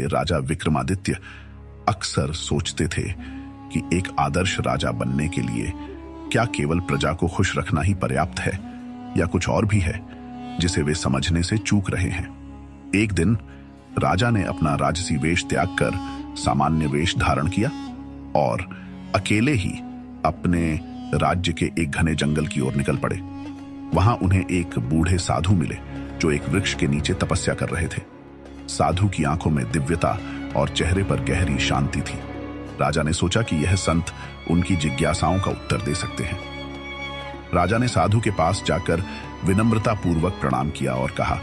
राजा विक्रमादित्य अक्सर सोचते थे कि एक आदर्श राजा बनने के लिए क्या केवल प्रजा को खुश रखना ही पर्याप्त है या कुछ और भी है जिसे वे समझने से चूक रहे हैं। एक दिन राजा ने अपना राजसी वेश त्याग कर सामान्य वेश धारण किया और अकेले ही अपने राज्य के एक घने जंगल की ओर निकल पड़े। वहां उन्हें एक बूढ़े साधु मिले जो एक वृक्ष के नीचे तपस्या कर रहे थे। साधु की आंखों में दिव्यता और चेहरे पर गहरी शांति थी। राजा ने सोचा कि यह संत उनकी जिज्ञासाओं का उत्तर दे सकते हैं। राजा ने साधु के पास जाकर विनम्रता पूर्वक प्रणाम किया और कहा,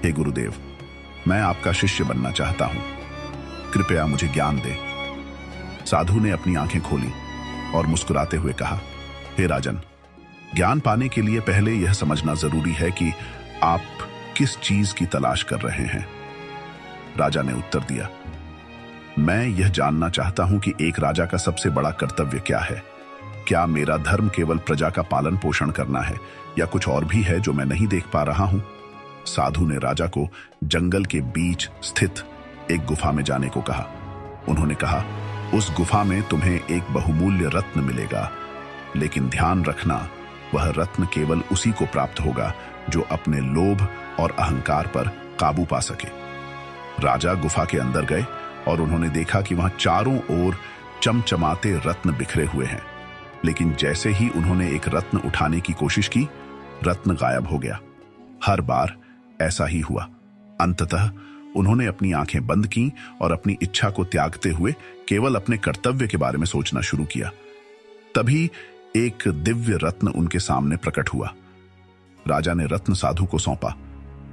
हे गुरुदेव, मैं आपका शिष्य बनना चाहता हूं, कृपया मुझे ज्ञान दें। साधु ने अपनी आंखें खोली और मुस्कुराते हुए कहा, हे राजन, ज्ञान पाने के लिए पहले यह समझना जरूरी है कि आप किस चीज की तलाश कर रहे हैं। राजा ने उत्तर दिया, मैं यह जानना चाहता हूं कि एक राजा का सबसे बड़ा कर्तव्य क्या है। क्या मेरा धर्म केवल प्रजा का पालन पोषण करना है या कुछ और भी है जो मैं नहीं देख पा रहा हूं। साधु ने राजा को जंगल के बीच स्थित एक गुफा में जाने को कहा। उन्होंने कहा, उस गुफा में तुम्हें एक बहुमूल्य रत्न मिलेगा, लेकिन ध्यान रखना वह रत्न केवल उसी को प्राप्त होगा जो अपने लोभ और अहंकार पर काबू पा सके। राजा गुफा के अंदर गए और उन्होंने देखा कि वहां चारों ओर चमचमाते रत्न बिखरे हुए हैं, लेकिन जैसे ही उन्होंने एक रत्न उठाने की कोशिश की, रत्न गायब हो गया। हर बार ऐसा ही हुआ। अंततः उन्होंने अपनी आंखें बंद की और अपनी इच्छा को त्यागते हुए केवल अपने कर्तव्य के बारे में सोचना शुरू किया। तभी एक दिव्य रत्न उनके सामने प्रकट हुआ। राजा ने रत्न साधु को सौंपा।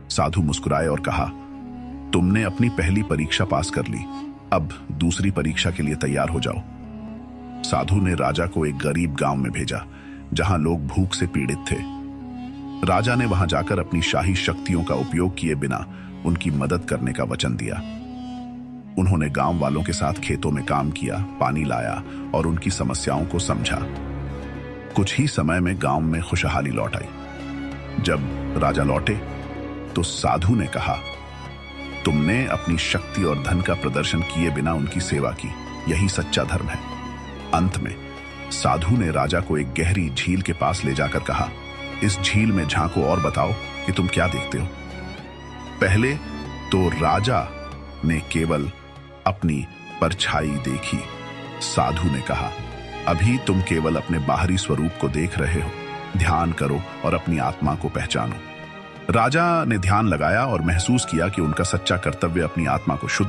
साधु मुस्कुराए और कहा, तुमने अपनी पहली परीक्षा पास कर ली, अब दूसरी परीक्षा के लिए तैयार हो जाओ। साधु ने राजा को एक गरीब गांव में भेजा जहां लोग भूख से पीड़ित थे। राजा ने वहां जाकर अपनी शाही शक्तियों का उपयोग किए बिना उनकी मदद करने का वचन दिया। उन्होंने गांव वालों के साथ खेतों में काम किया, पानी लाया और उनकी समस्याओं को समझा। कुछ ही समय में गांव में खुशहाली लौट आई। जब राजा लौटे तो साधु ने कहा, तुमने अपनी शक्ति और धन का प्रदर्शन किए बिना उनकी सेवा की, यही सच्चा धर्म है। अंत में साधु ने राजा को एक गहरी झील के पास ले जाकर कहा, इस झील में झांको और बताओ कि तुम क्या देखते हो। पहले तो राजा ने केवल अपनी परछाई देखी। साधु ने कहा, अभी तुम केवल अपने बाहरी स्वरूप को देख रहे हो, ध्यान करो और अपनी आत्मा को पहचानो। राजा ने ध्यान लगाया और महसूस किया कि उनका सच्चा कर्तव्य अपनी आत्मा को शुद्ध